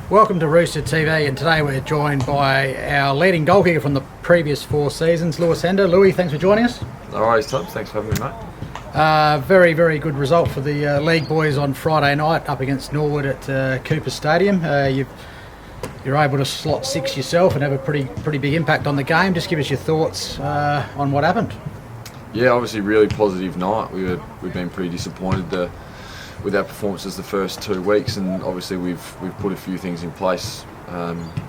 Welcome to RoosterTV, and today we're joined by our leading goal kicker from the previous 4 seasons, Hender. Louis, thanks for joining us. No worries, Tubbs. Thanks for having me, mate. Very, very good result for the league boys on Friday night up against Norwood at Cooper Stadium. You're able to slot 6 yourself and have a pretty big impact on the game. Just give us your thoughts on what happened. Yeah, obviously really positive night. We've been pretty disappointed with our performances the first 2 weeks, and obviously we've put a few things in place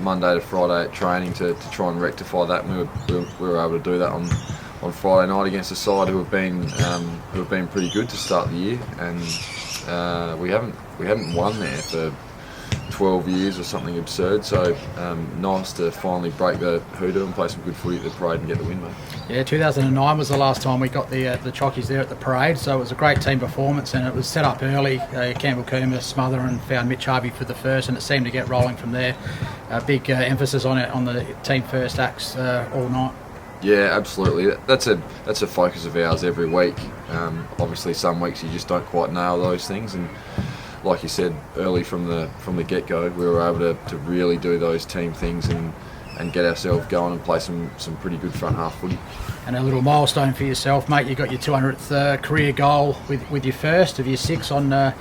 Monday to Friday at training to try and rectify that. And we were able to do that on Friday night against a side who have been pretty good to start the year, and we haven't won there for 12 years or something absurd, so nice to finally break the hoodoo and play some good footy at the parade and get the win, mate. Yeah, 2009 was the last time we got the Chockies there at the parade, so it was a great team performance, and it was set up early. Campbell Coomer, Smother, and found Mitch Harvey for the first, and it seemed to get rolling from there. Big emphasis on the team first acts all night. Yeah, absolutely. That's a focus of ours every week. Obviously, some weeks you just don't quite nail those things, and like you said, early from the get-go, we were able to really do those team things and get ourselves going and play some pretty good front half footy. And a little milestone for yourself, mate. You got your 200th career goal with your first of your 6 on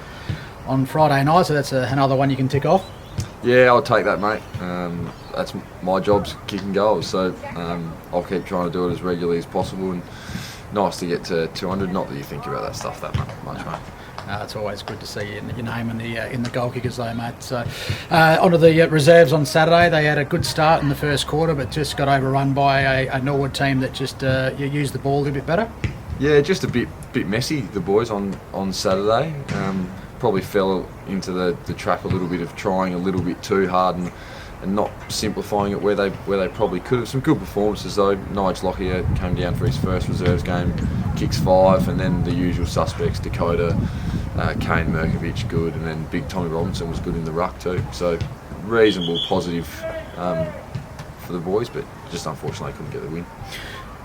Friday night, so that's another one you can tick off. Yeah, I'll take that, mate. That's my job's kicking goals, so I'll keep trying to do it as regularly as possible. And nice to get to 200. Not that you think about that stuff that much, mate. It's always good to see your name in the goal kickers though, mate. So onto the reserves on Saturday. They had a good start in the first quarter, but just got overrun by a Norwood team that just used the ball a little bit better. Yeah, just a bit messy, the boys on Saturday. Probably fell into the trap a little bit of trying a little bit too hard and not simplifying it where they probably could have. Some good performances though. Nigel Lockyer came down for his first reserves game, kicks 5, and then the usual suspects, Dakota, Kane Merkovich good, and then big Tommy Robinson was good in the ruck too. So reasonable positive for the boys, but just unfortunately couldn't get the win.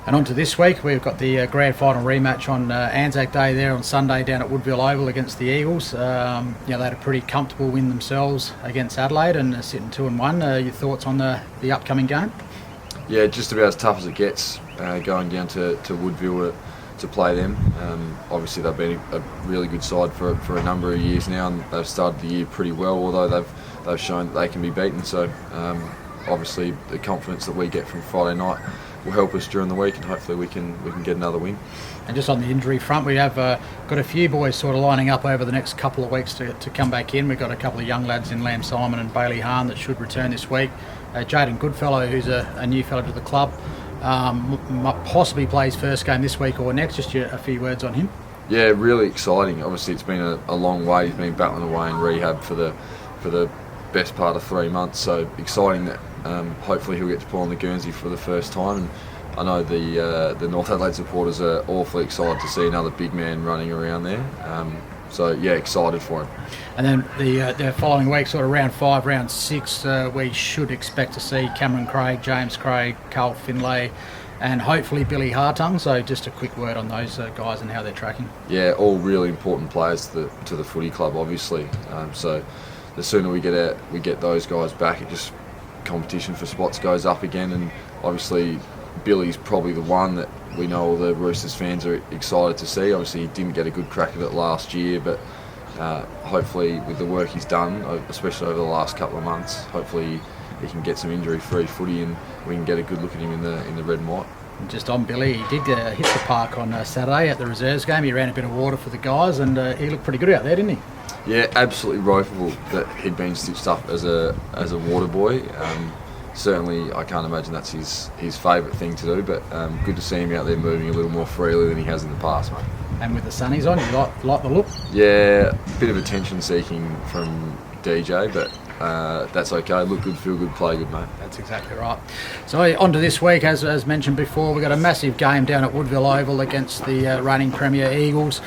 And on to this week, we've got the grand final rematch on Anzac Day there on Sunday down at Woodville Oval against the Eagles. They had a pretty comfortable win themselves against Adelaide and sitting 2-1. Your thoughts on the upcoming game? Yeah, just about as tough as it gets going down to Woodville to play them. Obviously they've been a really good side for a number of years now, and they've started the year pretty well, although they've shown that they can be beaten. So obviously the confidence that we get from Friday night will help us during the week, and hopefully we can get another win. And just on the injury front, we have got a few boys sort of lining up over the next couple of weeks to come back in. We've got a couple of young lads in Lam Simon and Bailey Hahn that should return this week. Jaden Goodfellow, who's a new fellow to the club, might possibly play his first game this week or next. Just a few words on him. Yeah, really exciting. Obviously it's been a long way. He's been battling away in rehab for the best part of 3 months, so exciting that hopefully he'll get to pull on the Guernsey for the first time. And I know the North Adelaide supporters are awfully excited to see another big man running around there. So yeah, excited for him. And then the following week, sort of round 5, round 6, we should expect to see Cameron Craig, James Craig, Carl Finlay, and hopefully Billy Hartung. So just a quick word on those guys and how they're tracking. Yeah, all really important players to the footy club, obviously. So the sooner we get those guys back, it just competition for spots goes up again. And obviously Billy's probably the one that we know all the Roosters fans are excited to see. Obviously he didn't get a good crack at it last year, but hopefully with the work he's done, especially over the last couple of months, hopefully he can get some injury-free footy and we can get a good look at him in the red and white. And just on Billy, he did hit the park on Saturday at the reserves game. He ran a bit of water for the guys, and he looked pretty good out there, didn't he? Yeah, absolutely woeful that he'd been stitched up as a water boy. Certainly, I can't imagine that's his favourite thing to do, but good to see him out there moving a little more freely than he has in the past, mate. And with the sunnies on, you like the look? Yeah, a bit of attention seeking from DJ, but that's okay. Look good, feel good, play good, mate. That's exactly right. So on to this week, as mentioned before, we've got a massive game down at Woodville Oval against the reigning Premier Eagles.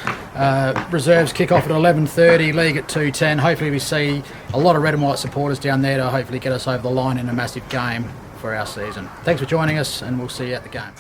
Reserves kick off at 11:30, league at 2:10. Hopefully we see a lot of red and white supporters down there to hopefully get us over the line in a massive game for our season. Thanks for joining us, and we'll see you at the game.